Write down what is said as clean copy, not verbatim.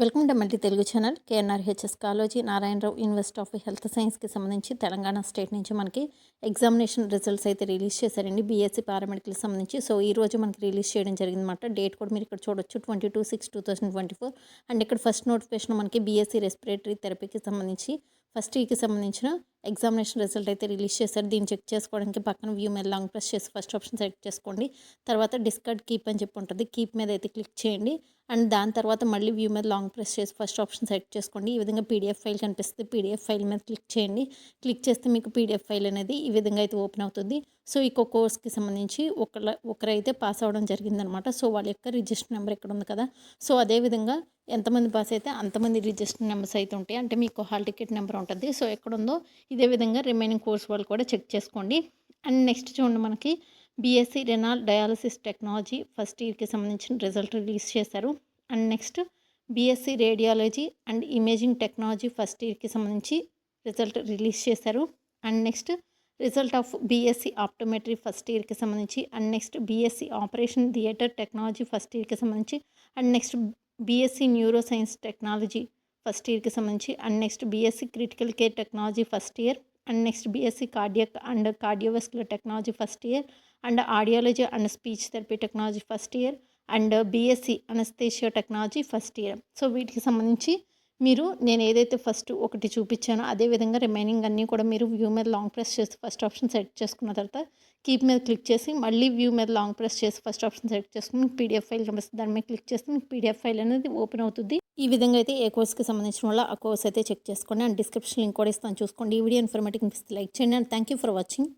Welcome to multi Telugu channel KNRHS college Narayanarao university of health సైన్స్కి సంబంధించి Telangana state నుంచి మనకి ఎగ్జామినేషన్ రిజల్ట్స్ అయితే రిలీజ్ చేశారండి బీఎస్సీ పారామెడికల్కి సంబంధించి. సో ఈ రోజు మనకి రిలీజ్ చేయడం జరిగిందన్నమాట. డేట్ కూడా మీరు ఇక్కడ చూడొచ్చు 22/6/2024. అండ్ ఇక్కడ ఫస్ట్ నోటిఫికేషన్ మనకి బీఎస్సీ రెస్పిరేటరీ థెరపీకి సంబంధించి ఫస్ట్ ఈకి సంబంధించిన ఎగ్జామినేషన్ రిజల్ట్ అయితే రిలీజ్ చేశారు. దీన్ని చెక్ చేసుకోవడానికి పక్కన వ్యూ మీద లాంగ్ ప్రెస్ చేసి ఫస్ట్ ఆప్షన్ సెలెక్ట్ చేసుకోండి. తర్వాత డిస్కార్డ్ కీప్ అని చెప్పి ఉంటుంది, కీప్ మీద అయితే క్లిక్ చేయండి. అండ్ దాని తర్వాత మళ్ళీ వ్యూ మీద లాంగ్ ప్రెస్ చేసి ఫస్ట్ ఆప్షన్ సెలెక్ట్ చేసుకోండి. ఈ విధంగా పీడిఎఫ్ ఫైల్ కనిపిస్తుంది. పీడిఎఫ్ ఫైల్ మీద క్లిక్ చేయండి. క్లిక్ చేస్తే మీకు పీడిఎఫ్ ఫైల్ అనేది ఈ విధంగా అయితే ఓపెన్ అవుతుంది. సో ఈ కోర్స్కి సంబంధించి ఒకరైతే పాస్ అవ్వడం జరిగిందనమాట. సో వాళ్ళ యొక్క రిజిస్టర్ నెంబర్ ఇక్కడ ఉంది కదా. సో అదేవిధంగా ఎంతమంది పాస్ అయితే అంతమంది రిజిస్టర్ నెంబర్స్ అయితే ఉంటాయి, అంటే మీకు హాల్ టికెట్ నెంబర్ ఉంటుంది. సో ఎక్కడ ఉందో ఇదే విధంగా రిమైనింగ్ కోర్స్ వాళ్ళు కూడా చెక్ చేసుకోండి. అండ్ నెక్స్ట్ చూడండి, మనకి BSc renal dialysis technology first ఇయర్కి సంబంధించిన రిజల్ట్ రిలీజ్ చేశారు. And next BSc radiology and imaging technology first ఇయర్కి సంబంధించి రిజల్ట్ రిలీజ్ చేశారు. And next result of BSc optometry first ఇయర్కి సంబంధించి, and next BSc operation theatre technology first ఇయర్కి సంబంధించి, and next BSc neuro science technology first ఇయర్కి సంబంధించి, and next BSc critical care technology first year, and next BSc cardiac and cardiovascular technology first year, and audiology and speech therapy technology first year, and BSc anaesthesia technology first year. So వీటికి సంబంధించి మీరు నేను ఏదైతే first ఒకటి చూపించానో అదే విధంగా remaining అన్నీ కూడా మీరు వ్యూ మీద లాంగ్ ప్రెస్ చేసి ఫస్ట్ ఆప్షన్ సెలెక్ట్ చేసుకున్న తర్వాత కీప్ మీద క్లిక్ చేసి మళ్ళీ వ్యూ మీద లాంగ్ ప్రెస్ చేసి ఫస్ట్ ఆప్షన్ సెలెక్ట్ చేసుకుని మీకు పీడిఎఫ్ ఫైల్ కనిపిస్తుంది. దాని మీద క్లిక్ చేస్తే మీకు పీడిఎఫ్ ఫైల్ అనేది ఓపెన్ అవుతుంది. ఈ విధంగా అయితే ఏ కోర్స్కి సంబంధించిన వల్ల ఆ కోర్స్ అయితే చెక్ చేసుకోండి. అండ్ డిస్క్రిప్షన్ లింక్ కూడా ఇస్తాను, చూసుకోండి. ఈ వీడియో ఇన్ఫర్మేటివ్ అనిపిస్తే లైక్ చేయండి. And thank you for watching.